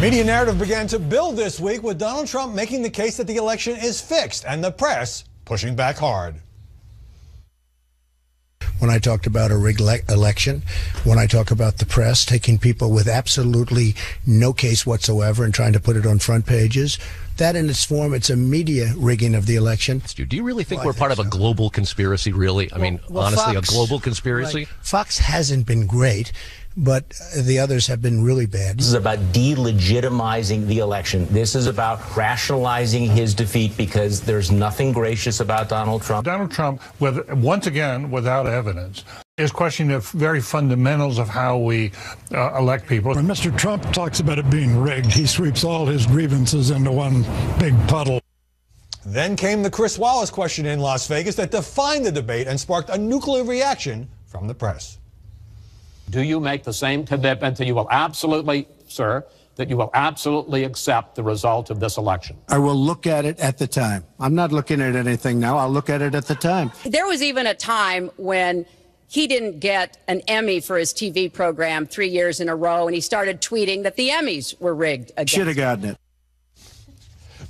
Media narrative began to build this week with Donald Trump making the case that the election is fixed and the press pushing back hard. When I talked about a rigged election, when I talk about the press taking people with absolutely no case whatsoever and trying to put it on front pages, that in its form, it's a media rigging of the election. Do you really think we're part of a global conspiracy, really? I mean, honestly, Fox, a global conspiracy? Right. Fox hasn't been great, but the others have been really bad. This is about delegitimizing the election. This is about rationalizing his defeat because there's nothing gracious about Donald Trump. Donald Trump, once again, without evidence, is questioning the very fundamentals of how we elect people. When Mr. Trump talks about it being rigged, he sweeps all his grievances into one big puddle. Then came the Chris Wallace question in Las Vegas that defined the debate and sparked a nuclear reaction from the press. Do you make the same commitment that you will absolutely, sir, that you will absolutely accept the result of this election? I will look at it at the time. I'm not looking at anything now. I'll look at it at the time. There was even a time when he didn't get an Emmy for his TV program 3 years in a row, and he started tweeting that the Emmys were rigged again. Should have gotten it.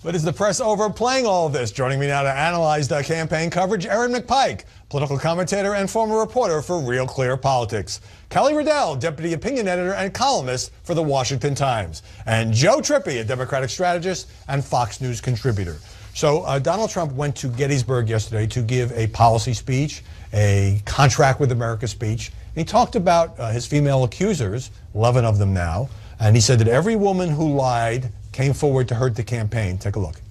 But is the press overplaying all of this? Joining me now to analyze the campaign coverage, Aaron McPike, political commentator and former reporter for Real Clear Politics. Kelly Riddell, deputy opinion editor and columnist for The Washington Times. And Joe Trippi, a Democratic strategist and Fox News contributor. So Donald Trump went to Gettysburg yesterday to give a policy speech, a contract with America speech. And he talked about his female accusers, 11 of them now. And he said that every woman who lied came forward to hurt the campaign. Take a look.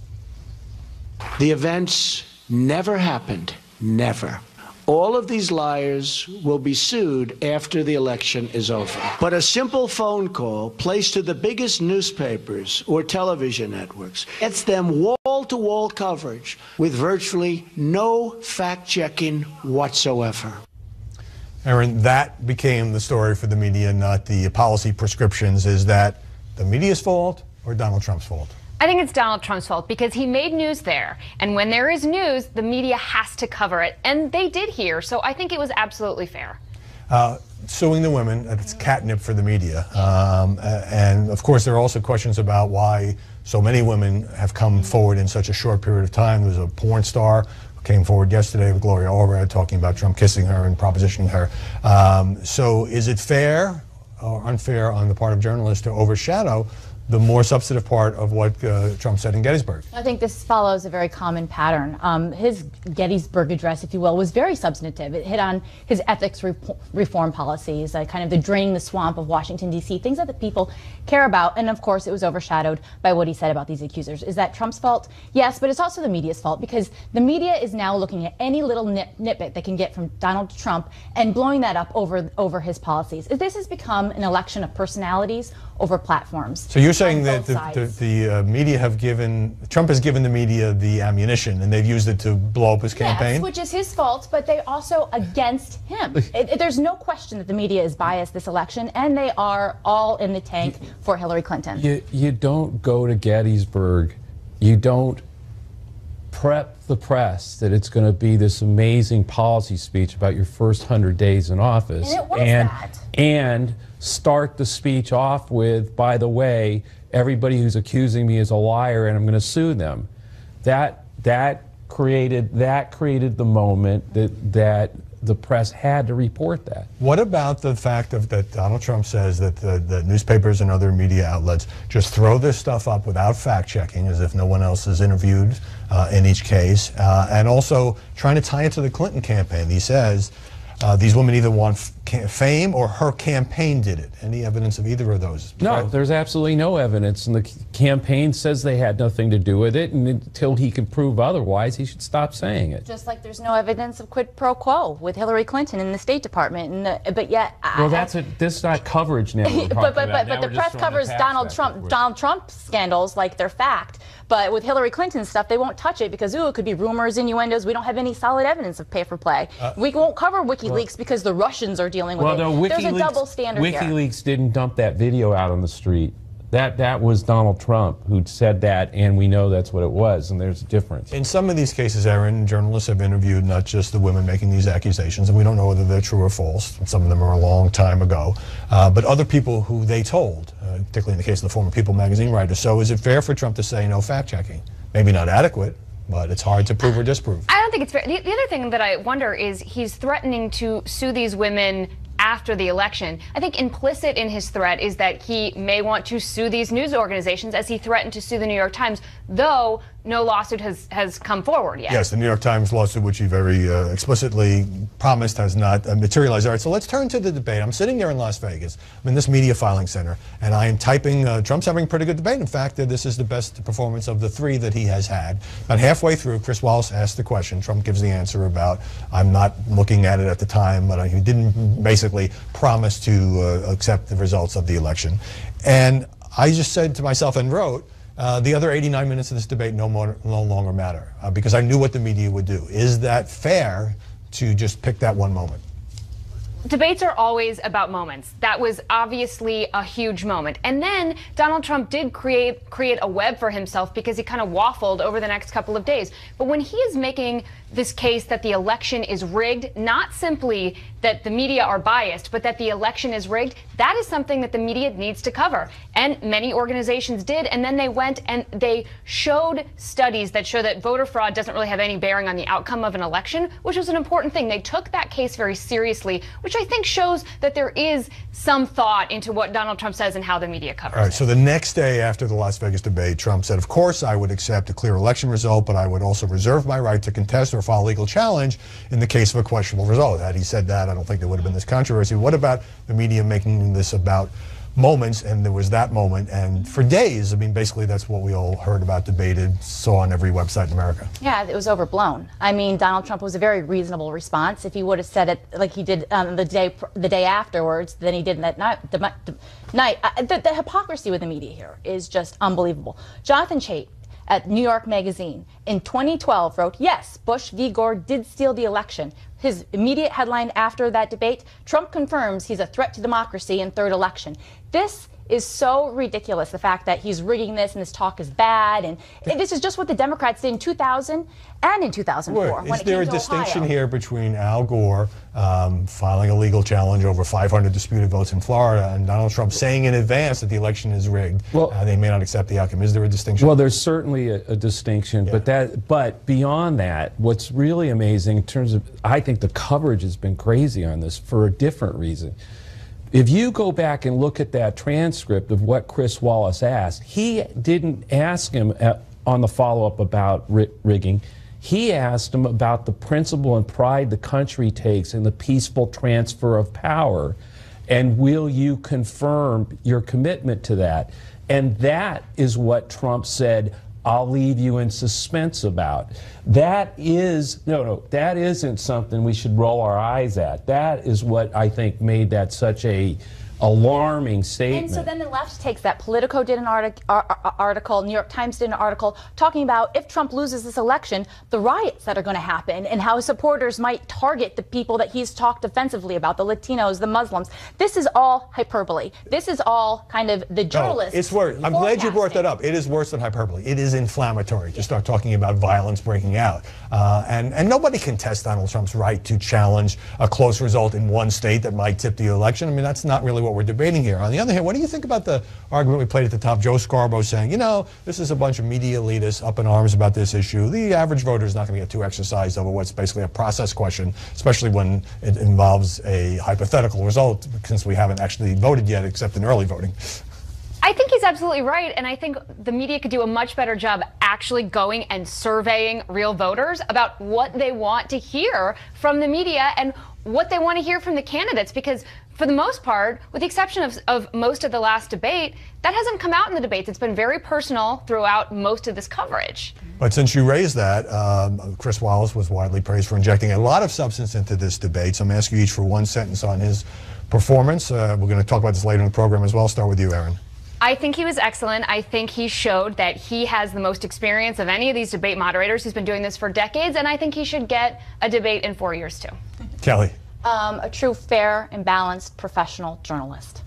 The events never happened. Never. All of these liars will be sued after the election is over. But a simple phone call placed to the biggest newspapers or television networks gets them wall-to-wall coverage with virtually no fact-checking whatsoever. Aaron, that became the story for the media, not the policy prescriptions. Is that the media's fault or Donald Trump's fault? I think it's Donald Trump's fault because he made news there. And when there is news, the media has to cover it. And they did here. So I think it was absolutely fair. Suing the women, it's catnip for the media. And of course, there are also questions about why so many women have come forward in such a short period of time. There was a porn star who came forward yesterday with Gloria Allred talking about Trump kissing her and propositioning her. So is it fair or unfair on the part of journalists to overshadow the more substantive part of what Trump said in Gettysburg? I think this follows a very common pattern. His Gettysburg address, if you will, was very substantive. It hit on his ethics reform policies, kind of the draining the swamp of Washington, D.C., things that the people care about. And of course, it was overshadowed by what he said about these accusers. Is that Trump's fault? Yes, but it's also the media's fault because the media is now looking at any little nitbit they can get from Donald Trump and blowing that up over his policies. This has become an election of personalities over platforms. So you're saying that the media have given, Trump has given the media the ammunition and they've used it to blow up his campaign? Yes, which is his fault, but they also against him. There's no question that the media is biased this election, and they are all in the tank for Hillary Clinton. You don't go to Gettysburg, you don't prep the press that it's going to be this amazing policy speech about your first 100 days in office. And it was that. And start the speech off with, by the way, everybody who's accusing me is a liar and I'm going to sue them. That created the moment that the press had to report that. What about the fact that Donald Trump says that the newspapers and other media outlets just throw this stuff up without fact-checking, as if no one else is interviewed in each case, and also trying to tie it to the Clinton campaign? He says these women either want fame or her campaign did it. Any evidence of either of those? No, there's absolutely no evidence, and the campaign says they had nothing to do with it, and until he can prove otherwise, he should stop saying it. Just like there's no evidence of quid pro quo with Hillary Clinton in the State Department, but yet... Well, this is not coverage now. but the press covers Donald Trump scandals like they're fact, but with Hillary Clinton stuff, they won't touch it because, it could be rumors, innuendos. We don't have any solid evidence of pay for play. We won't cover WikiLeaks because the Russians are dealing with it. No, There's a double standard WikiLeaks didn't dump that video out on the street. That was Donald Trump who said that, and we know that's what it was, and there's a difference. In some of these cases, Aaron, journalists have interviewed not just the women making these accusations, and we don't know whether they're true or false. Some of them are a long time ago, but other people who they told, particularly in the case of the former People magazine writer. So is it fair for Trump to say no fact-checking? Maybe not adequate, but it's hard to prove or disprove. I don't think it's fair. The other thing that I wonder is he's threatening to sue these women after the election. I think implicit in his threat is that he may want to sue these news organizations, as he threatened to sue the New York Times, though no lawsuit has come forward yet. Yes, the New York Times lawsuit, which he very explicitly promised has not materialized. All right, so let's turn to the debate. I'm sitting there in Las Vegas. I'm in this media filing center, and I am typing, Trump's having a pretty good debate. In fact, this is the best performance of the three that he has had. About halfway through, Chris Wallace asked the question. Trump gives the answer about, I'm not looking at it at the time, but he didn't basically promise to accept the results of the election. And I just said to myself and wrote, the other 89 minutes of this debate no longer matter, because I knew what the media would do. Is that fair to just pick that one moment? Debates are always about moments. That was obviously a huge moment. And then Donald Trump did create a web for himself because he kind of waffled over the next couple of days. But when he is making this case that the election is rigged, not simply that the media are biased, but that the election is rigged, that is something that the media needs to cover. And many organizations did. And then they went and they showed studies that show that voter fraud doesn't really have any bearing on the outcome of an election, which was an important thing. They took that case very seriously, which I think shows that there is some thought into what Donald Trump says and how the media covers it. All right, so the next day after the Las Vegas debate, Trump said, of course, I would accept a clear election result, but I would also reserve my right to contest or file a legal challenge in the case of a questionable result. Had he said that, I don't think there would have been this controversy. What about the media making this about moments? And there was that moment, and for days, I mean, basically that's what we all heard about, debated, saw on every website in America. Yeah, it was overblown. I mean, Donald Trump was a very reasonable response. If he would have said it like he did the day afterwards, than he did that night. The hypocrisy with the media here is just unbelievable. Jonathan Chait at New York Magazine in 2012 wrote, yes, Bush v. Gore did steal the election. His immediate headline after that debate, Trump confirms he's a threat to democracy in third election. This is so ridiculous, the fact that he's rigging this and this talk is bad. And this is just what the Democrats did in 2000 and in 2004. Is there a distinction here between Al Gore filing a legal challenge over 500 disputed votes in Florida and Donald Trump saying in advance that the election is rigged? Well, they may not accept the outcome. Is there a distinction? Well, there's certainly a distinction, yeah. But beyond that, what's really amazing in terms of, I think the coverage has been crazy on this for a different reason. If you go back and look at that transcript of what Chris Wallace asked, he didn't ask him on the follow-up about rigging. He asked him about the principle and pride the country takes in the peaceful transfer of power, and will you confirm your commitment to that? And that is what Trump said, I'll leave you in suspense about. That is, that isn't something we should roll our eyes at. That is what I think made that such a alarming statement. And so then the left takes that. Politico did an article, New York Times did an article talking about if Trump loses this election, the riots that are going to happen and how his supporters might target the people that he's talked offensively about, the Latinos, the Muslims. This is all hyperbole. This is all kind of the journalists. It's worse. I'm glad you brought that up. It is worse than hyperbole. It is inflammatory to start talking about violence breaking out. And nobody contests Donald Trump's right to challenge a close result in one state that might tip the election. I mean, that's not really what we're debating here. On the other hand, what do you think about the argument we played at the top, Joe Scarborough saying, this is a bunch of media elitists up in arms about this issue. The average voter is not going to get too exercised over what's basically a process question, especially when it involves a hypothetical result, since we haven't actually voted yet except in early voting. I think he's absolutely right, and I think the media could do a much better job actually going and surveying real voters about what they want to hear from the media and what they want to hear from the candidates, because for the most part, with the exception of most of the last debate, that hasn't come out in the debates. It's been very personal throughout most of this coverage. But since you raised that, Chris Wallace was widely praised for injecting a lot of substance into this debate, so I'm asking you each for one sentence on his performance. We're going to talk about this later in the program as well. I'll start with you, Aaron. I think he was excellent. I think he showed that he has the most experience of any of these debate moderators. He's been doing this for decades, and I think he should get a debate in 4 years, too. Kelly. A true, fair, and balanced professional journalist.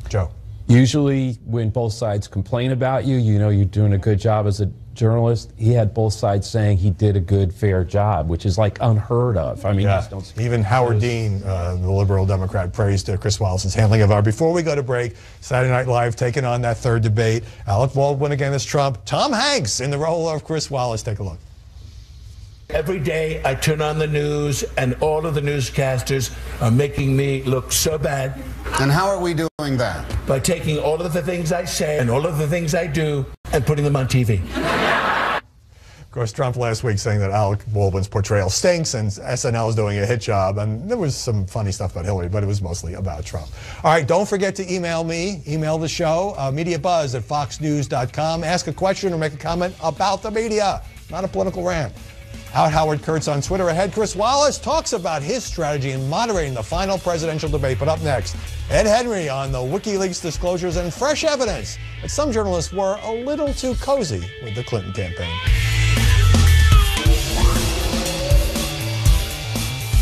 Joe. Usually when both sides complain about you, you know you're doing a good job as a journalist. He had both sides saying he did a good, fair job, which is like unheard of. I mean, yeah. Even Howard Dean, the liberal Democrat, praised Chris Wallace's handling of our. Before we go to break, Saturday Night Live taking on that third debate. Alec Baldwin against Trump. Tom Hanks in the role of Chris Wallace. Take a look. Every day I turn on the news and all of the newscasters are making me look so bad. And how are we doing that? By taking all of the things I say and all of the things I do and putting them on TV. Of course, Trump last week saying that Alec Baldwin's portrayal stinks and SNL is doing a hit job. And there was some funny stuff about Hillary, but it was mostly about Trump. All right, don't forget to email me, email the show, mediabuzz@foxnews.com. Ask a question or make a comment about the media, not a political rant. Out Howard Kurtz on Twitter. Ahead, Chris Wallace talks about his strategy in moderating the final presidential debate. But up next, Ed Henry on the WikiLeaks disclosures and fresh evidence that some journalists were a little too cozy with the Clinton campaign.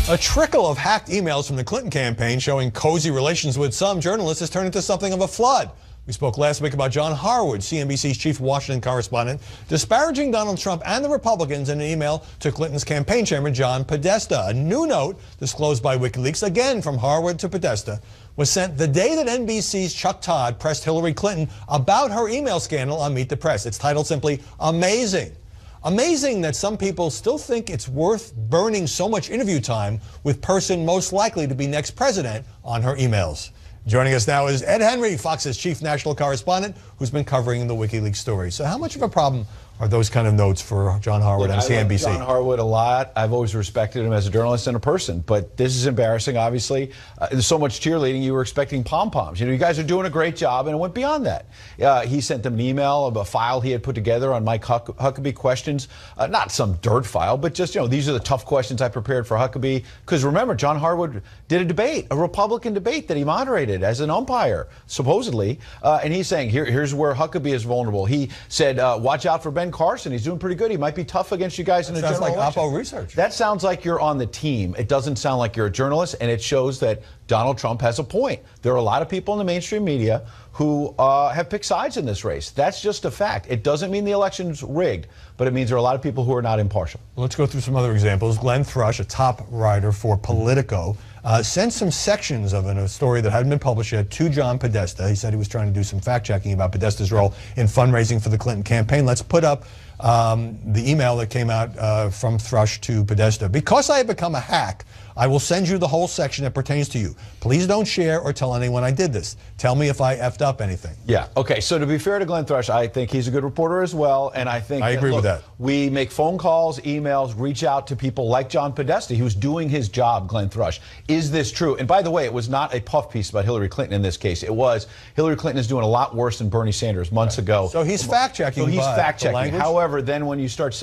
A trickle of hacked emails from the Clinton campaign showing cozy relations with some journalists has turned into something of a flood. We spoke last week about John Harwood, CNBC's chief Washington correspondent, disparaging Donald Trump and the Republicans in an email to Clinton's campaign chairman, John Podesta. A new note disclosed by WikiLeaks, again from Harwood to Podesta, was sent the day that NBC's Chuck Todd pressed Hillary Clinton about her email scandal on Meet the Press. It's titled simply, Amazing. Amazing that some people still think it's worth burning so much interview time with person most likely to be next president on her emails. Joining us now is Ed Henry, Fox's chief national correspondent, who's been covering the WikiLeaks story. So how much of a problem are those kind of notes for John Harwood and CNBC? I like John Harwood a lot. I've always respected him as a journalist and a person. But this is embarrassing, obviously. There's so much cheerleading, you were expecting pom-poms. You know, you guys are doing a great job, and it went beyond that. He sent them an email of a file he had put together on Mike Huckabee questions. Not some dirt file, but just, you know, these are the tough questions I prepared for Huckabee. Because remember, John Harwood did a debate, a Republican debate that he moderated as an umpire, supposedly. And he's saying, here's where Huckabee is vulnerable. He said, watch out for Ben Carson. He's doing pretty good. He might be tough against you guys in the general election. Sounds like Oppo research. That sounds like you're on the team. It doesn't sound like you're a journalist, and it shows that Donald Trump has a point. There are a lot of people in the mainstream media who have picked sides in this race. That's just a fact. It doesn't mean the election's rigged, but it means there are a lot of people who are not impartial. Let's go through some other examples. Glenn Thrush, a top writer for Politico, sent some sections of a story that hadn't been published yet to John Podesta. He said he was trying to do some fact-checking about Podesta's role in fundraising for the Clinton campaign. Let's put up the email that came out from Thrush to Podesta. Because I have become a hack, I will send you the whole section that pertains to you. Please don't share or tell anyone I did this. Tell me if I effed up anything. Yeah, okay, so to be fair to Glenn Thrush, I think he's a good reporter as well, and I think... I agree with that. We make phone calls, emails, reach out to people like John Podesta, who's doing his job, Glenn Thrush. Is this true? And by the way, it was not a puff piece about Hillary Clinton in this case. It was, Hillary Clinton is doing a lot worse than Bernie Sanders months ago. So he's fact-checking. So he's fact-checking. However, then when you start...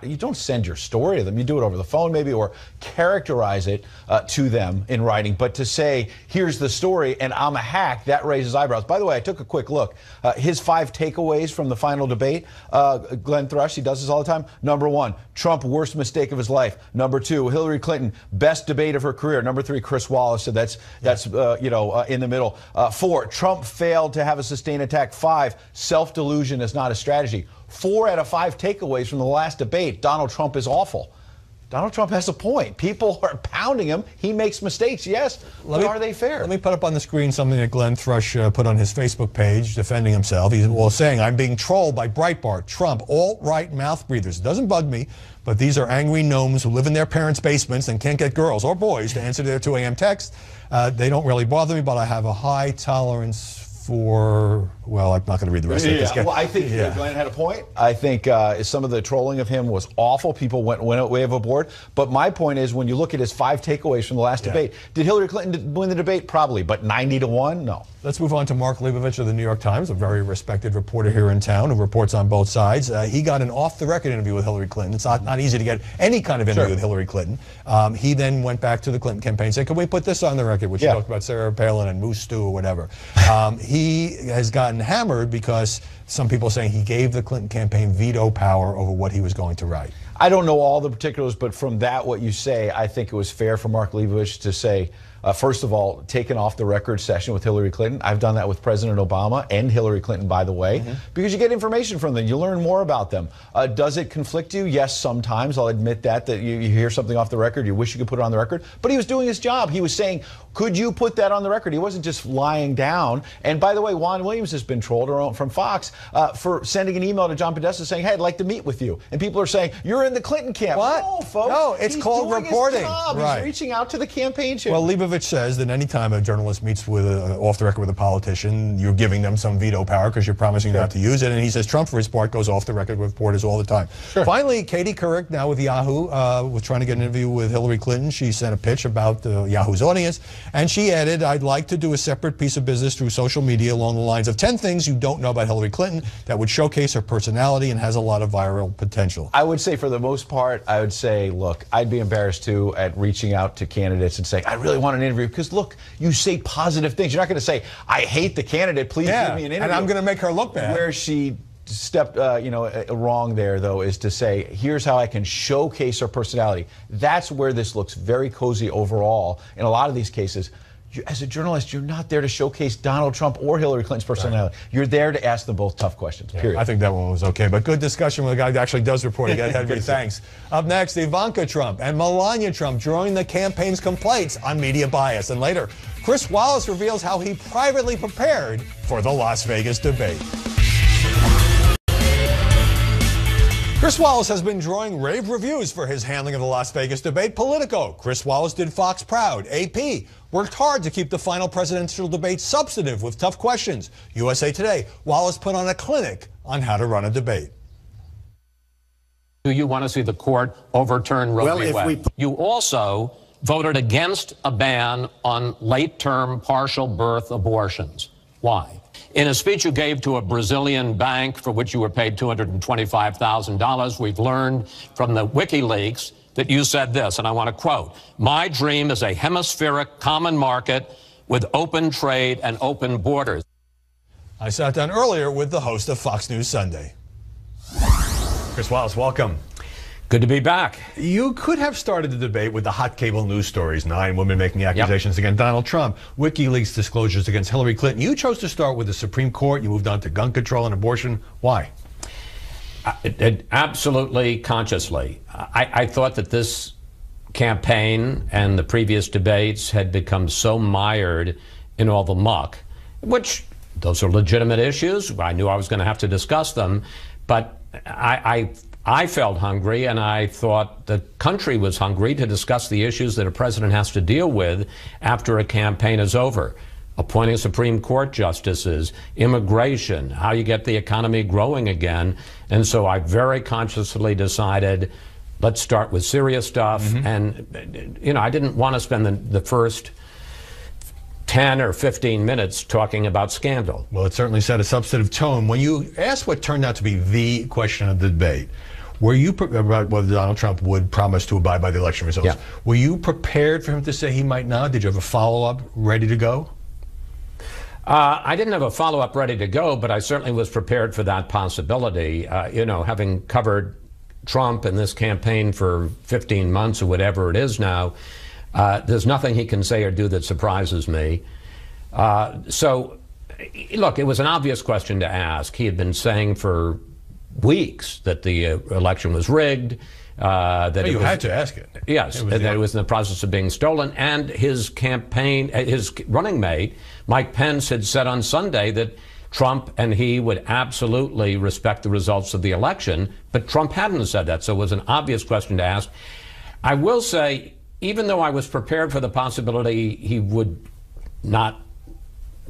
you don't send your story to them. You do it over the phone maybe, or characterize it to them in writing. But to say, here's the story and I'm a hack, that raises eyebrows. By the way, I took a quick look. His 5 takeaways from the final debate, Glenn Thrush, he does this all the time. Number 1, Trump, worst mistake of his life. Number 2, Hillary Clinton, best debate of her career. Number 3, Chris Wallace, so that's in the middle. 4, Trump failed to have a sustained attack. 5, self-delusion is not a strategy. 4 out of 5 takeaways from the last debate, Donald Trump is awful. Donald Trump has a point. People are pounding him. He makes mistakes, yes, but are they fair? Let me put up on the screen something that Glenn Thrush put on his Facebook page defending himself. He's saying, I'm being trolled by Breitbart, Trump, alt-right mouth breathers. It doesn't bug me, but these are angry gnomes who live in their parents' basements and can't get girls or boys to answer their 2 a.m. texts. They don't really bother me, but I have a high tolerance for, well, I'm not going to read the rest of this. Well, I think Glenn had a point. I think some of the trolling of him was awful. People went way overboard. But my point is, when you look at his 5 takeaways from the last debate, did Hillary Clinton win the debate? Probably, but 90-1? No. Let's move on to Mark Leibovich of the New York Times, a very respected reporter here in town who reports on both sides. He got an off-the-record interview with Hillary Clinton. It's not easy to get any kind of interview with Hillary Clinton. He then went back to the Clinton campaign and said, can we put this on the record, which he talked about Sarah Palin and Moose Stew or whatever. He has gotten hammered because some people are saying he gave the Clinton campaign veto power over what he was going to write. I don't know all the particulars, but from that, what you say, I think it was fair for Mark Leibovich to say, first of all, taken off the record session with Hillary Clinton. I've done that with President Obama and Hillary Clinton, by the way, because you get information from them. You learn more about them. Does it conflict you? Yes, sometimes. I'll admit that you hear something off the record, you wish you could put it on the record. But he was doing his job. He was saying, could you put that on the record? He wasn't just lying down. And by the way, Juan Williams has been trolled from Fox for sending an email to John Podesta saying, hey, I'd like to meet with you. And people are saying, you're in the Clinton camp. What? No, folks. No, it's called reporting. Right. He's reaching out to the campaign chair. Well, Leibovich says that anytime a journalist meets with off the record with a politician, you're giving them some veto power because you're promising not to use it. And he says Trump, for his part, goes off the record with reporters all the time. Finally, Katie Couric, now with Yahoo, was trying to get an interview with Hillary Clinton. She sent a pitch about Yahoo's audience, and she added, I'd like to do a separate piece of business through social media along the lines of 10 things you don't know about Hillary Clinton that would showcase her personality and has a lot of viral potential. I would say for the most part, I would say, look, I'd be embarrassed too at reaching out to candidates and saying, I really want an interview, because look, you say positive things. You're not going to say, I hate the candidate, please give me an interview. And I'm going to make her look bad. Where she stepped wrong there, though, is to say, here's how I can showcase her personality. That's where this looks very cozy overall. In a lot of these cases, as a journalist, you're not there to showcase Donald Trump or Hillary Clinton's personality. Right. You're there to ask them both tough questions, period. I think that one was okay, but good discussion with a guy that actually does report again. Henry, thanks. Up next, Ivanka Trump and Melania Trump join the campaign's complaints on media bias. And later, Chris Wallace reveals how he privately prepared for the Las Vegas debate. Chris Wallace has been drawing rave reviews for his handling of the Las Vegas debate. Politico. Chris Wallace did Fox proud. AP worked hard to keep the final presidential debate substantive with tough questions. USA Today. Wallace put on a clinic on how to run a debate. Do you want to see the court overturn Roe v. Wade? You also voted against a ban on late-term partial birth abortions. Why? In a speech you gave to a Brazilian bank for which you were paid $225,000, we've learned from the WikiLeaks that you said this, and I want to quote, "My dream is a hemispheric common market with open trade and open borders." I sat down earlier with the host of Fox News Sunday. Chris Wallace, welcome. Good to be back. You could have started the debate with the hot cable news stories, 9 women making accusations against Donald Trump, WikiLeaks disclosures against Hillary Clinton. You chose to start with the Supreme Court. You moved on to gun control and abortion. Why? Absolutely consciously. I thought that this campaign and the previous debates had become so mired in all the muck, which those are legitimate issues. I knew I was going to have to discuss them, but I felt hungry, and I thought the country was hungry to discuss the issues that a president has to deal with after a campaign is over. Appointing Supreme Court justices, immigration, how you get the economy growing again. And so I very consciously decided, let's start with serious stuff. And, you know, I didn't want to spend the first 10 or 15 minutes talking about scandal. Well, it certainly set a substantive tone. When you asked what turned out to be the question of the debate, were you about whether Donald Trump would promise to abide by the election results? Were you prepared for him to say he might not? Did you have a follow-up ready to go? I didn't have a follow-up ready to go, but I certainly was prepared for that possibility. You know, having covered Trump in this campaign for 15 months or whatever it is now, there's nothing he can say or do that surprises me. So, look, it was an obvious question to ask. He had been saying for weeks that the election was rigged. That you had to ask it. Yes, that it was in the process of being stolen. And his campaign, his running mate, Mike Pence, had said on Sunday that Trump and he would absolutely respect the results of the election, but Trump hadn't said that, so it was an obvious question to ask. I will say, even though I was prepared for the possibility he would not,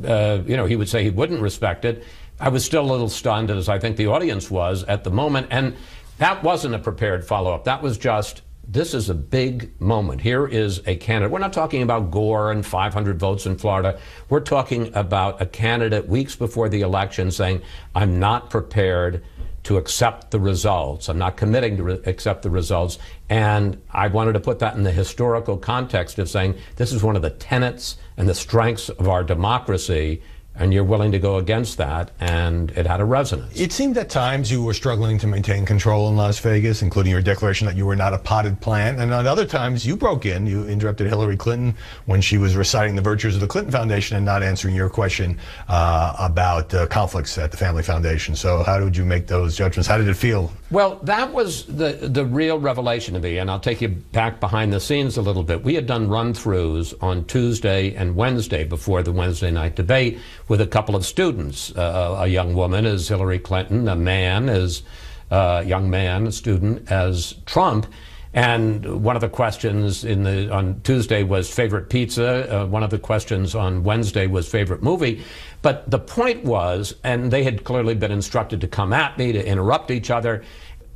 he would say he wouldn't respect it, I was still a little stunned, as I think the audience was at the moment. And that wasn't a prepared follow-up. That was just, this is a big moment. Here is a candidate. We're not talking about Gore and 500 votes in Florida. We're talking about a candidate weeks before the election saying, I'm not prepared to accept the results. I'm not committing to accept the results. And I wanted to put that in the historical context of saying, this is one of the tenets and the strengths of our democracy. and you're willing to go against that, and it had a resonance. It seemed at times you were struggling to maintain control in Las Vegas, including your declaration that you were not a potted plant, and at other times you broke in, you interrupted Hillary Clinton when she was reciting the virtues of the Clinton Foundation and not answering your question about conflicts at the Family Foundation. So how did you make those judgments? How did it feel? Well, that was the real revelation to me, and I'll take you back behind the scenes a little bit. We had done run-throughs on Tuesday and Wednesday before the Wednesday night debate with a couple of students. A young woman as Hillary Clinton, a young man, a student as Trump. And one of the questions on Tuesday was favorite pizza. One of the questions on Wednesday was favorite movie. But the point was, and they had clearly been instructed to come at me, to interrupt each other.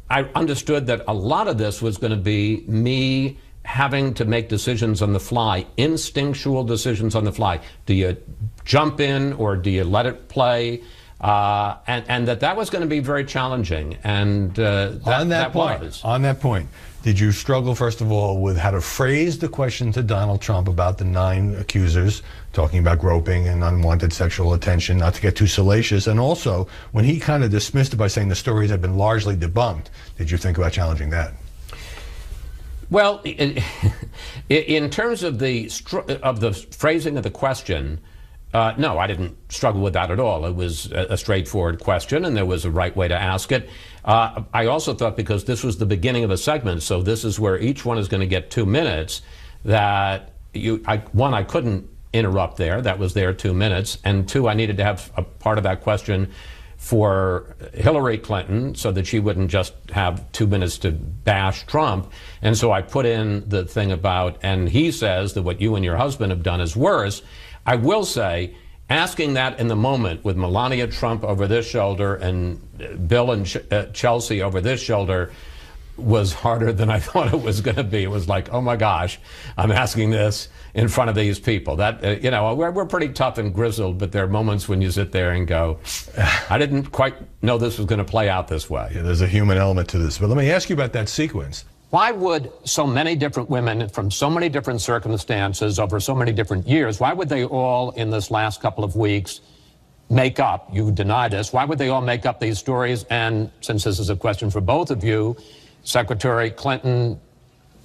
I understood that a lot of this was going to be me having to make decisions on the fly, instinctual decisions on the fly. Do you jump in or do you let it play? And that was going to be very challenging. And on that point, did you struggle, first of all, with how to phrase the question to Donald Trump about the 9 accusers, talking about groping and unwanted sexual attention, not to get too salacious, and also when he kind of dismissed it by saying the stories had been largely debunked, did you think about challenging that? Well, in terms of the phrasing of the question, no, I didn't struggle with that at all. It was a straightforward question, and there was a right way to ask it. I also thought, because this was the beginning of a segment, so this is where each one is going to get 2 minutes, that I couldn't interrupt there. That was their 2 minutes. And 2, I needed to have a part of that question for Hillary Clinton so that she wouldn't just have 2 minutes to bash Trump. And so I put in the thing about, and he says that what you and your husband have done is worse. I will say, asking that in the moment with Melania Trump over this shoulder and Bill and Chelsea over this shoulder was harder than I thought it was going to be. It was like, oh my gosh, I'm asking this in front of these people. That you know, we're pretty tough and grizzled, but there are moments when you sit there and go, I didn't quite know this was going to play out this way. Yeah, there's a human element to this. But let me ask you about that sequence. Why would so many different women from so many different circumstances over so many different years, why would they all in this last couple of weeks make up, you deny this, why would they all make up these stories? And since this is a question for both of you, Secretary Clinton,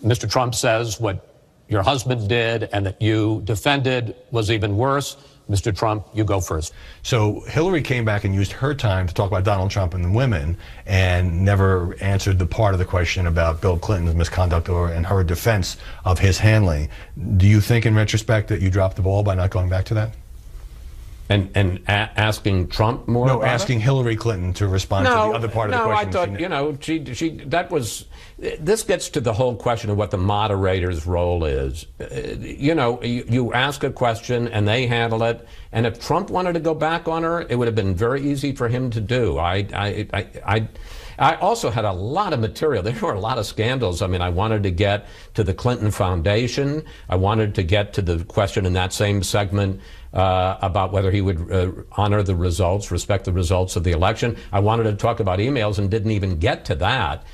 Mr. Trump says what your husband did and that you defended was even worse. Mr. Trump, you go first. So Hillary came back and used her time to talk about Donald Trump and the women and never answered the part of the question about Bill Clinton's misconduct and her defense of his handling. Do you think in retrospect that you dropped the ball by not going back to that? And asking Trump more? No, asking Hillary Clinton to respond to the other part of the question. No, I thought, you know, that was, this gets to the whole question of what the moderator's role is. You know, you ask a question and they handle it, and if Trump wanted to go back on her, it would have been very easy for him to do. I also had a lot of material. There were a lot of scandals. I mean, I wanted to get to the Clinton Foundation. I wanted to get to the question in that same segment about whether he would honor the results, respect the results of the election. I wanted to talk about emails and didn't even get to that.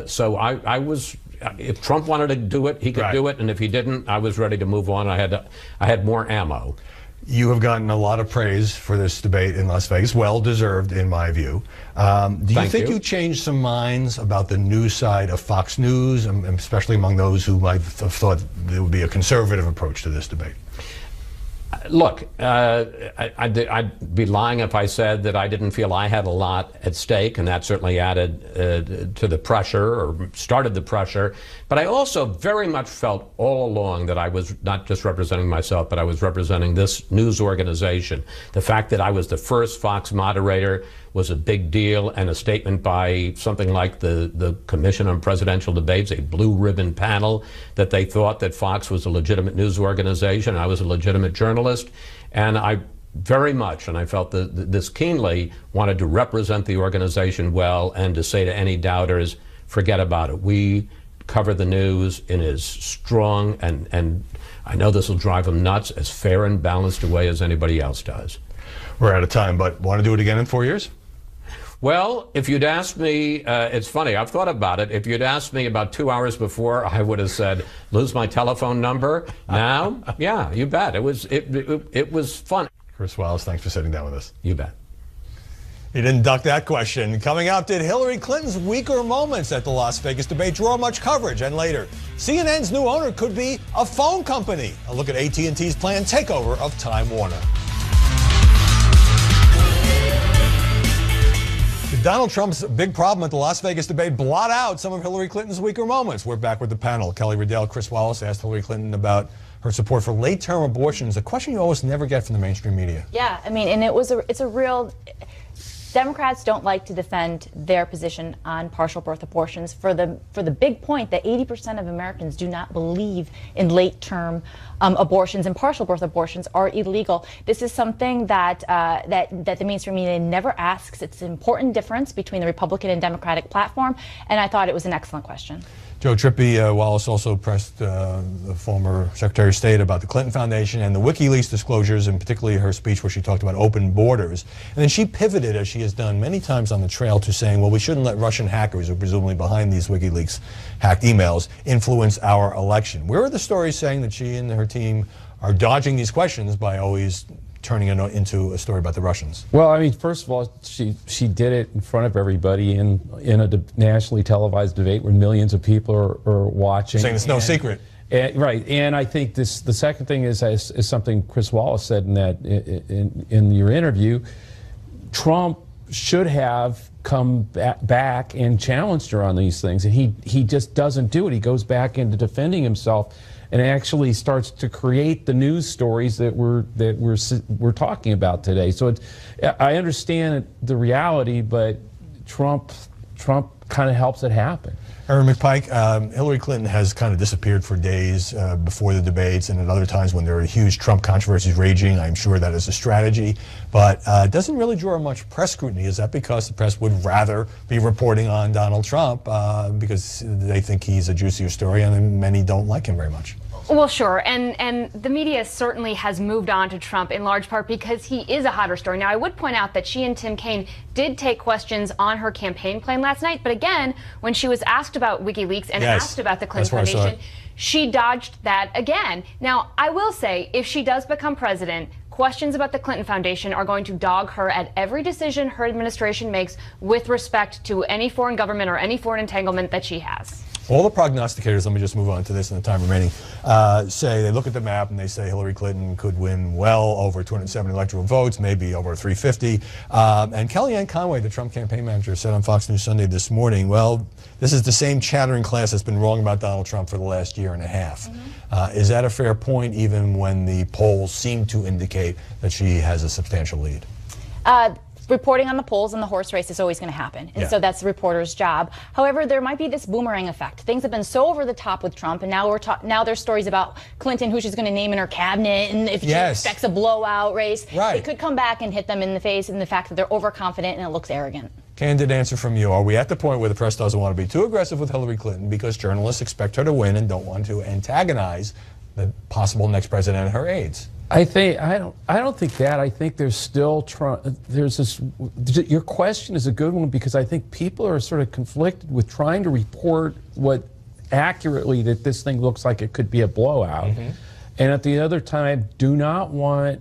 So I was, if Trump wanted to do it, he could do it. And if he didn't, I was ready to move on. I had more ammo. You have gotten a lot of praise for this debate in Las Vegas, well deserved in my view. Do you think you changed some minds about the news side of Fox News, especially among those who might have thought there would be a conservative approach to this debate? Look, I'd be lying if I said that I didn't feel I had a lot at stake, and that certainly added to the pressure, or started the pressure. But I also very much felt all along that I was not just representing myself, but I was representing this news organization. The fact that I was the first Fox moderator was a big deal, and a statement by something like the Commission on Presidential Debates, a blue ribbon panel, that they thought that Fox was a legitimate news organization, I was a legitimate journalist, and I very much, and I felt this keenly, wanted to represent the organization well and to say to any doubters, forget about it. We cover the news in as strong, and I know this will drive them nuts, as fair and balanced a way as anybody else does. We're out of time, but want to do it again in 4 years? Well, if you'd asked me, it's funny, I've thought about it. If you'd asked me about 2 hours before, I would have said, lose my telephone number. Now, yeah, you bet. It was fun. Chris Wallace, thanks for sitting down with us. You bet. He didn't duck that question. Coming up, did Hillary Clinton's weaker moments at the Las Vegas debate draw much coverage? And later, CNN's new owner could be a phone company. A look at AT&T's planned takeover of Time Warner. Did Donald Trump's big problem at the Las Vegas debate blot out some of Hillary Clinton's weaker moments? We're back with the panel. Kelly Riddell, Chris Wallace asked Hillary Clinton about her support for late-term abortions, a question you almost never get from the mainstream media. Yeah, I mean, and it's a real... Democrats don't like to defend their position on partial birth abortions for the big point that 80% of Americans do not believe in late-term abortions, and partial birth abortions are illegal. This is something that that the mainstream media never asks. It's an important difference between the Republican and Democratic platform, and I thought it was an excellent question. Joe Trippi, Wallace also pressed the former Secretary of State about the Clinton Foundation and the WikiLeaks disclosures, and particularly her speech where she talked about open borders. And then she pivoted, as she has done many times on the trail, to saying, well, we shouldn't let Russian hackers, who are presumably behind these WikiLeaks hacked emails, influence our election. Where are the stories saying that she and her team are dodging these questions by always turning it into a story about the Russians? Well, I mean, first of all, she did it in front of everybody in a nationally televised debate where millions of people are watching. Saying it's no secret. Right, and I think the second thing is something Chris Wallace said in your interview. Trump should have come back and challenged her on these things, and he just doesn't do it. He goes back into defending himself and actually starts to create the news stories that we're talking about today. So I understand the reality, but Trump kind of helps it happen. Erin McPike, Hillary Clinton has kind of disappeared for days before the debates, and at other times when there are huge Trump controversies raging. I'm sure that is a strategy, but doesn't really draw much press scrutiny. Is that because the press would rather be reporting on Donald Trump because they think he's a juicier story, and many don't like him very much? Well, sure, and the media certainly has moved on to Trump in large part because he is a hotter story. Now, I would point out that she and Tim Kaine did take questions on her campaign plan last night, but again, when she was asked about WikiLeaks and asked about the Clinton Foundation, she dodged that again. Now, I will say, if she does become president, questions about the Clinton Foundation are going to dog her at every decision her administration makes with respect to any foreign government or any foreign entanglement that she has. All the prognosticators, let me just move on to this in the time remaining, say they look at the map and they say Hillary Clinton could win well over 270 electoral votes, maybe over 350. And Kellyanne Conway, the Trump campaign manager, said on Fox News Sunday this morning, well, this is the same chattering class that's been wrong about Donald Trump for the last year and a half. Is that a fair point, even when the polls seem to indicate that she has a substantial lead? Reporting on the polls and the horse race is always going to happen, and so that's the reporter's job. However, there might be this boomerang effect. Things have been so over the top with Trump, and now there's stories about Clinton, who she's going to name in her cabinet, and if she expects a blowout race, it could come back and hit them in the face in the fact that they're overconfident and it looks arrogant. Candid answer from you. Are we at the point where the press doesn't want to be too aggressive with Hillary Clinton because journalists expect her to win and don't want to antagonize the possible next president and her aides? I don't think that. I think there's still your question is a good one, because I think people are sort of conflicted with trying to report what accurately that this thing looks like it could be a blowout, and at the other time do not want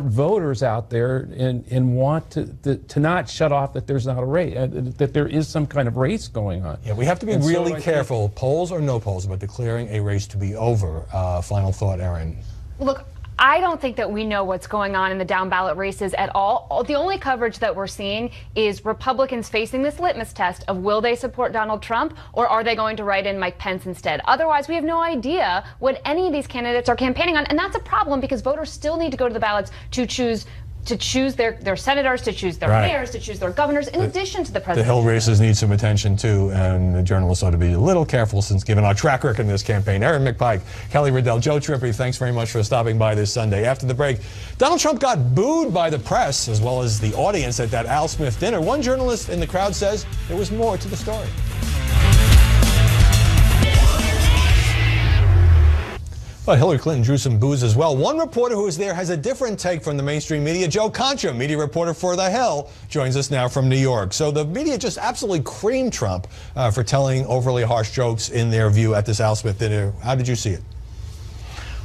voters out there and want to not shut off that there's not a race, that there is some kind of race going on. Yeah, we have to be really careful, polls or no polls, about declaring a race to be over. Final thought, Erin. Look, I don't think that we know what's going on in the down ballot races at all. The only coverage that we're seeing is Republicans facing this litmus test of will they support Donald Trump or are they going to write in Mike Pence instead. Otherwise, we have no idea what any of these candidates are campaigning on, and that's a problem because voters still need to go to the ballots to choose their senators, to choose their mayors, to choose their governors, in addition to the president. The Hill races need some attention, too, and the journalists ought to be a little careful, since given our track record in this campaign. Erin McPike, Kelly Riddell, Joe Trippi, thanks very much for stopping by this Sunday. After the break, Donald Trump got booed by the press, as well as the audience at that Al Smith dinner. One journalist in the crowd says there was more to the story. But Hillary Clinton drew some boos as well. One reporter who was there has a different take from the mainstream media. Joe Concha, media reporter for The Hill, joins us now from New York. So the media just absolutely creamed Trump for telling overly harsh jokes in their view at this Al Smith dinner. How did you see it?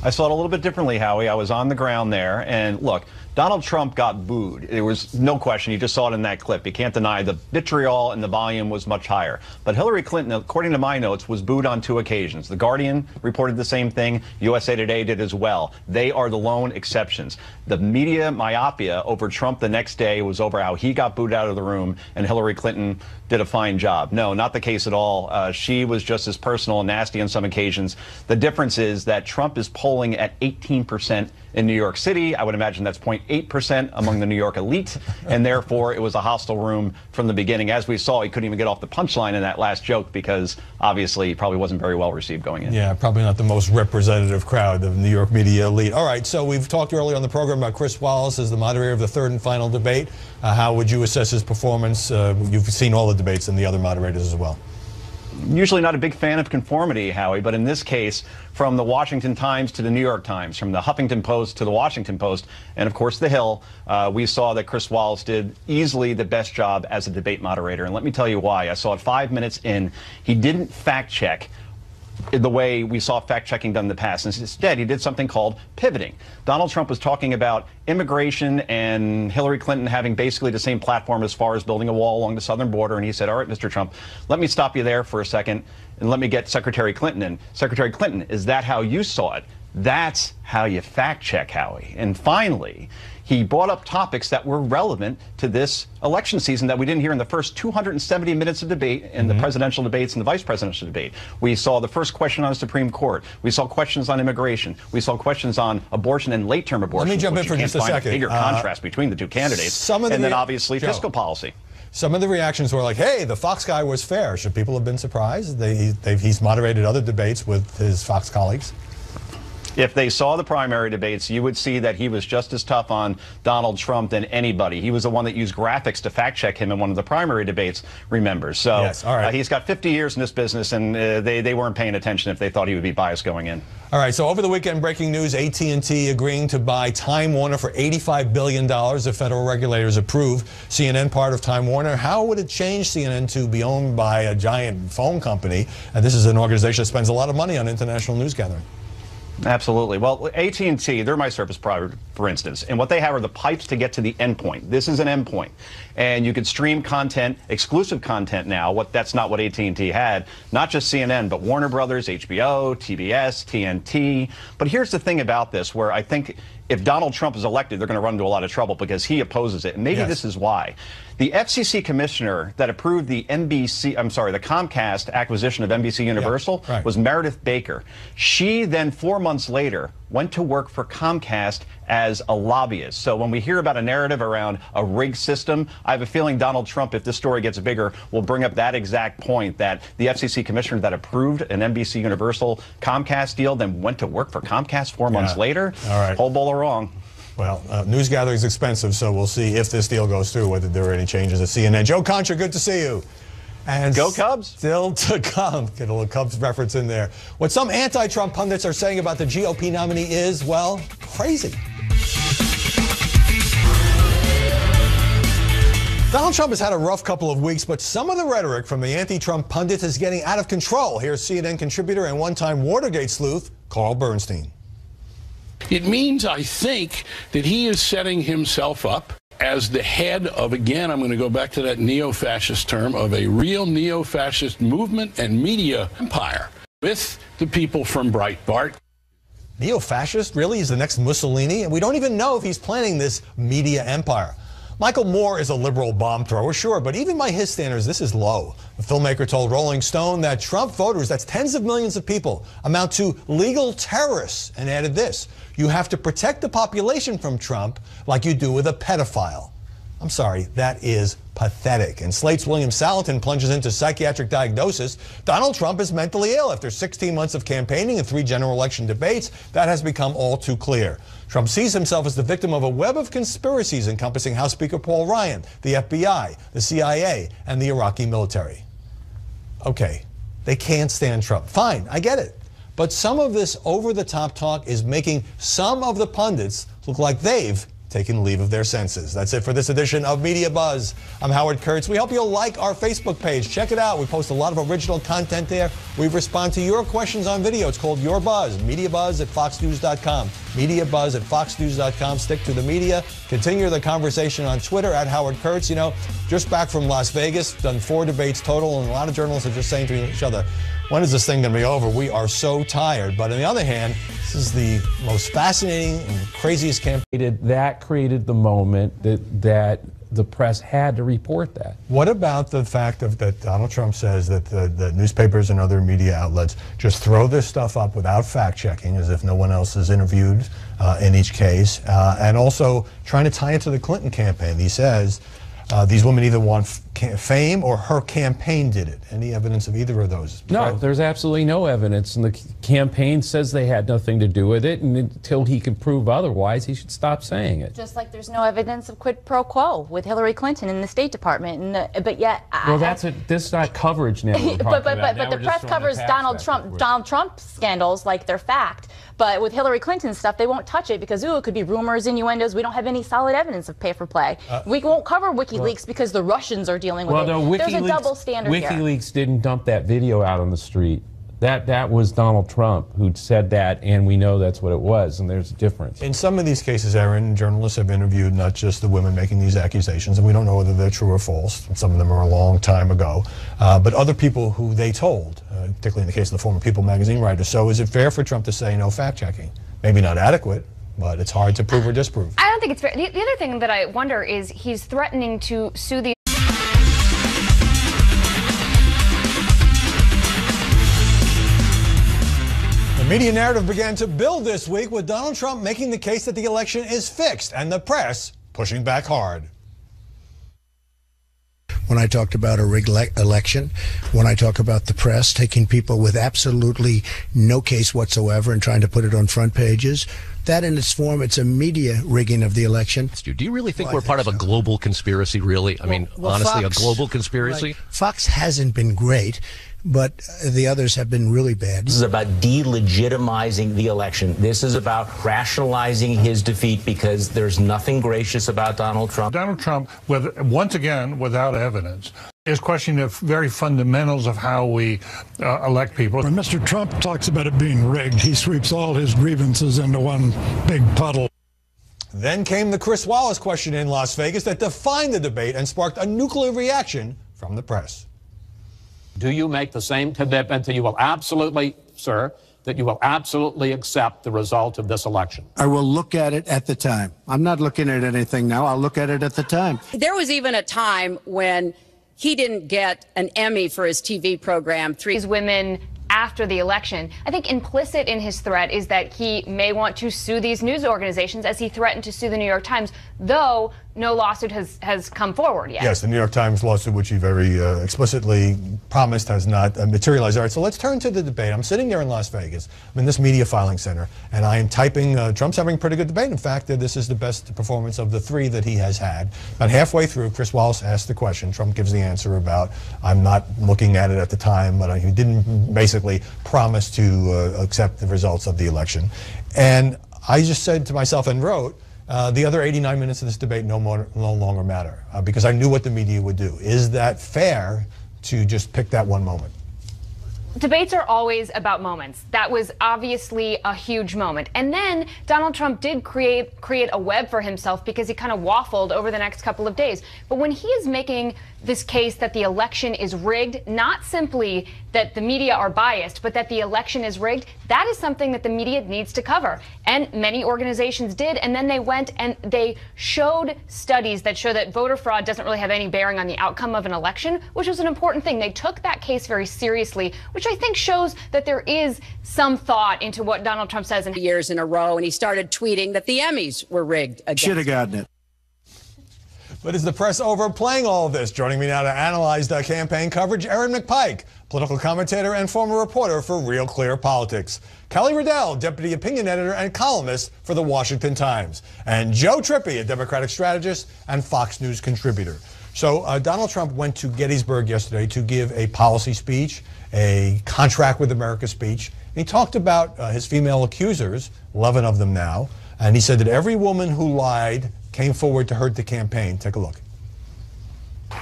I saw it a little bit differently, Howie. I was on the ground there, and look, Donald Trump got booed. There was no question. You just saw it in that clip. You can't deny the vitriol and the volume was much higher. But Hillary Clinton, according to my notes, was booed on 2 occasions. The Guardian reported the same thing. USA Today did as well. They are the lone exceptions. The media myopia over Trump the next day was over how he got booed out of the room, and Hillary Clinton did a fine job. No, not the case at all. She was just as personal and nasty on some occasions. The difference is that Trump is polling at 18% in New York City. I would imagine that's 0.8% among the New York elite, and therefore it was a hostile room from the beginning. As we saw, he couldn't even get off the punchline in that last joke because obviously he probably wasn't very well received going in. Yeah, probably not the most representative crowd of New York media elite. All right, so we've talked earlier on the program about Chris Wallace as the moderator of the third and final debate. How would you assess his performance? You've seen all the debates and the other moderators as well. Usually not a big fan of conformity, Howie, but in this case, from the Washington Times to the New York Times, from the Huffington Post to the Washington Post, and of course the Hill, we saw that Chris Wallace did easily the best job as a debate moderator. And let me tell you why. I saw it 5 minutes in. He didn't fact check the way we saw fact-checking done in the past. Instead, he did something called pivoting. Donald Trump was talking about immigration and Hillary Clinton having basically the same platform as far as building a wall along the southern border, and he said, all right, Mr. Trump, let me stop you there for a second and let me get Secretary Clinton in. Secretary Clinton, is that how you saw it? That's how you fact-check, Howie. And finally, he brought up topics that were relevant to this election season that we didn't hear in the first 270 minutes of debate in the presidential debates and the vice presidential debate. We saw the first question on the Supreme Court. We saw questions on immigration. We saw questions on abortion and late-term abortion. Let me jump in for just a second. Bigger contrast between the two candidates. And then obviously fiscal policy. Some of the reactions were like, hey, the Fox guy was fair. Should people have been surprised? He's moderated other debates with his Fox colleagues. If they saw the primary debates, you would see that he was just as tough on Donald Trump than anybody. He was the one that used graphics to fact-check him in one of the primary debates, remember. So yes, all right. He's got 50 years in this business, and they weren't paying attention if they thought he would be biased going in. All right, so over the weekend, breaking news, AT&T agreeing to buy Time Warner for $85 billion if federal regulators approve. CNN part of Time Warner. How would it change CNN to be owned by a giant phone company? And this is an organization that spends a lot of money on international news gathering. Absolutely. Well, AT&T, they're my service provider, for instance, and what they have are the pipes to get to the endpoint. This is an endpoint, and you could stream content, exclusive content now. That's not what AT&T had. Not just CNN, but Warner Brothers, HBO, TBS, TNT. But here's the thing about this, where I think if Donald Trump is elected, they're going to run into a lot of trouble because he opposes it, and maybe this is why. The FCC commissioner that approved the Comcast acquisition of NBC Universal was Meredith Baker. She then 4 months later went to work for Comcast as a lobbyist. So when we hear about a narrative around a rigged system, I have a feeling Donald Trump, if this story gets bigger, will bring up that exact point, that the FCC commissioner that approved an NBC Universal Comcast deal then went to work for Comcast 4 months later. All right. Whole bowl of wrong. Well, news gathering is expensive, so we'll see if this deal goes through, whether there are any changes at CNN. Joe Concha, good to see you. And go Cubs. Still to come. Get a little Cubs reference in there. What some anti-Trump pundits are saying about the GOP nominee is, well, crazy. Donald Trump has had a rough couple of weeks, but some of the rhetoric from the anti-Trump pundits is getting out of control. Here's CNN contributor and one-time Watergate sleuth, Carl Bernstein. It means, I think, that he is setting himself up as the head of, again, I'm going to go back to that neo-fascist term, of a real neo-fascist movement and media empire with the people from Breitbart. Neo-fascist? Really? He's the next Mussolini? And we don't even know if he's planning this media empire. Michael Moore is a liberal bomb thrower, sure, but even by his standards, this is low. The filmmaker told Rolling Stone that Trump voters, that's tens of millions of people, amount to legal terrorists, and added this: you have to protect the population from Trump like you do with a pedophile. I'm sorry, that is pathetic. And Slate's William Salatin plunges into psychiatric diagnosis. Donald Trump is mentally ill. After 16 months of campaigning and 3 general election debates, that has become all too clear. Trump sees himself as the victim of a web of conspiracies encompassing House Speaker Paul Ryan, the FBI, the CIA, and the Iraqi military. Okay, they can't stand Trump. Fine, I get it. But some of this over-the-top talk is making some of the pundits look like they've taking leave of their senses. That's it for this edition of Media Buzz. I'm Howard Kurtz. We hope you'll like our Facebook page. Check it out. We post a lot of original content there. We respond to your questions on video. It's called Your Buzz. Mediabuzz at foxnews.com. Mediabuzz at foxnews.com. Stick to the media. Continue the conversation on Twitter at Howard Kurtz. You know, just back from Las Vegas, done 4 debates total, and a lot of journalists are just saying to each other, when is this thing going to be over? We are so tired. But on the other hand, this is the most fascinating and craziest campaign. That created the moment that the press had to report that. What about the fact that Donald Trump says that the newspapers and other media outlets just throw this stuff up without fact-checking, as if no one else is interviewed in each case, and also trying to tie it to the Clinton campaign? He says these women either want fame or her campaign did it. Any evidence of either of those? No, there's absolutely no evidence, and the campaign says they had nothing to do with it, and until he can prove otherwise, he should stop saying it. Just like there's no evidence of quid pro quo with Hillary Clinton in the State Department, but yet... Well, this is not coverage now. but the press covers Donald Trump scandals like they're fact. But with Hillary Clinton stuff, they won't touch it because, it could be rumors, innuendos. We don't have any solid evidence of pay for play. We won't cover WikiLeaks because the Russians are dealing with it. No, There's a double standard here. WikiLeaks didn't dump that video out on the street. That was Donald Trump who said that, and we know that's what it was, and there's a difference. In some of these cases, Aaron, journalists have interviewed not just the women making these accusations, and we don't know whether they're true or false. Some of them are a long time ago, but other people who they told, particularly in the case of the former People magazine writer. So is it fair for Trump to say no fact-checking? Maybe not adequate, but it's hard to prove or disprove. I don't think it's fair. The other thing that I wonder is he's threatening to sue the The media narrative began to build this week with Donald Trump making the case that the election is fixed and the press pushing back hard. When I talked about a rigged election, when I talk about the press taking people with absolutely no case whatsoever and trying to put it on front pages, that in its form, it's a media rigging of the election. Do you really think we're part of a global conspiracy, really? I mean, honestly, Fox, a global conspiracy? Right. Fox hasn't been great, but the others have been really bad. This is about delegitimizing the election. This is about rationalizing his defeat because there's nothing gracious about Donald Trump. Donald Trump, once again, without evidence, is questioning the very fundamentals of how we elect people. When Mr. Trump talks about it being rigged, he sweeps all his grievances into one big puddle. Then came the Chris Wallace question in Las Vegas that defined the debate and sparked a nuclear reaction from the press. Do you make the same commitment that you will absolutely, sir, that you will absolutely accept the result of this election? I will look at it at the time. I'm not looking at anything now. I'll look at it at the time. There was even a time when he didn't get an Emmy for his TV program. These women after the election. I think implicit in his threat is that he may want to sue these news organizations as he threatened to sue the New York Times, though no lawsuit has come forward yet. Yes, the New York Times lawsuit, which he very explicitly promised, has not materialized. All right, so let's turn to the debate. I'm sitting there in Las Vegas. I'm in this media filing center, and I am typing, Trump's having a pretty good debate. In fact, this is the best performance of the 3 that he has had. About halfway through, Chris Wallace asked the question. Trump gives the answer about, I'm not looking at it at the time, but he didn't basically promise to accept the results of the election. And I just said to myself and wrote, the other 89 minutes of this debate no longer matter, because I knew what the media would do. Is that fair to just pick that one moment? Debates are always about moments. That was obviously a huge moment. And then Donald Trump did create a web for himself because he kind of waffled over the next couple of days. But when he is making this case that the election is rigged, not simply that the media are biased, but that the election is rigged, that is something that the media needs to cover. And many organizations did. And then they went and they showed studies that show that voter fraud doesn't really have any bearing on the outcome of an election, which was an important thing. They took that case very seriously, which I think shows that there is some thought into what Donald Trump says in years in a row. And he started tweeting that the Emmys were rigged against him. Should have gotten it. But is the press overplaying all of this? Joining me now to analyze the campaign coverage, Aaron McPike, political commentator and former reporter for Real Clear Politics. Kelly Riddell, deputy opinion editor and columnist for the Washington Times. And Joe Trippi, a Democratic strategist and Fox News contributor. So Donald Trump went to Gettysburg yesterday to give a policy speech, a contract with America speech. And he talked about his female accusers, 11 of them now, And he said that every woman who lied came forward to hurt the campaign. Take a look.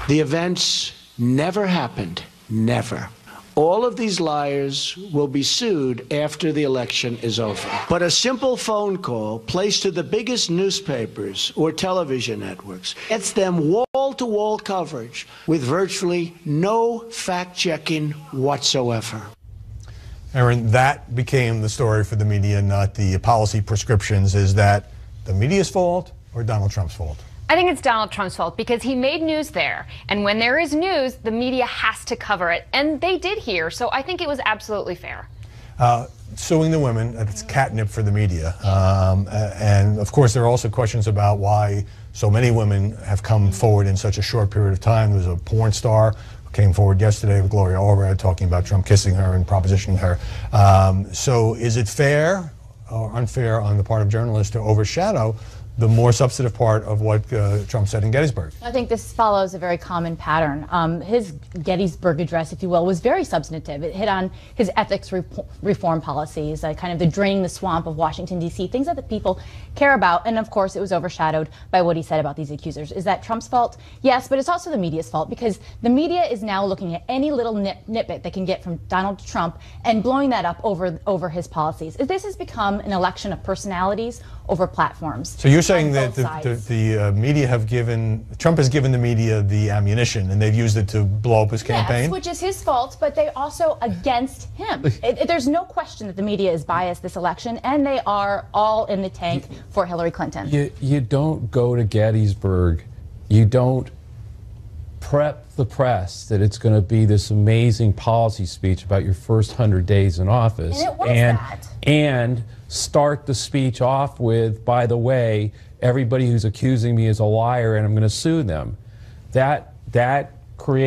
The events never happened. Never. All of these liars will be sued after the election is over. But a simple phone call placed to the biggest newspapers or television networks gets them wall-to-wall coverage with virtually no fact-checking whatsoever. Aaron, that became the story for the media, not the policy prescriptions. Is that the media's fault or Donald Trump's fault? I think it's Donald Trump's fault because he made news there. And when there is news, the media has to cover it. And they did here. So I think it was absolutely fair. Suing the women, it's catnip for the media. And of course, there are also questions about why so many women have come forward in such a short period of time. There's a porn star who came forward yesterday with Gloria Allred talking about Trump kissing her and propositioning her. So is it fair or unfair on the part of journalists to overshadow the more substantive part of what Trump said in Gettysburg? I think this follows a very common pattern. His Gettysburg address, if you will, was very substantive. It hit on his ethics reform policies, kind of the draining the swamp of Washington, D.C., things that the people care about. And of course, it was overshadowed by what he said about these accusers. Is that Trump's fault? Yes, but it's also the media's fault because the media is now looking at any little nitpick they can get from Donald Trump and blowing that up over his policies. This has become an election of personalities over platforms. So you're saying that the media have Trump has given the media the ammunition and they've used it to blow up his campaign? Yes, which is his fault, but they also against him. There's no question that the media is biased this election, and they are all in the tank for Hillary Clinton. You don't go to Gettysburg, you don't prep the press that it's going to be this amazing policy speech about your first 100 days in office. And it was that. And start the speech off with, by the way, everybody who's accusing me is a liar and I'm going to sue them. That creates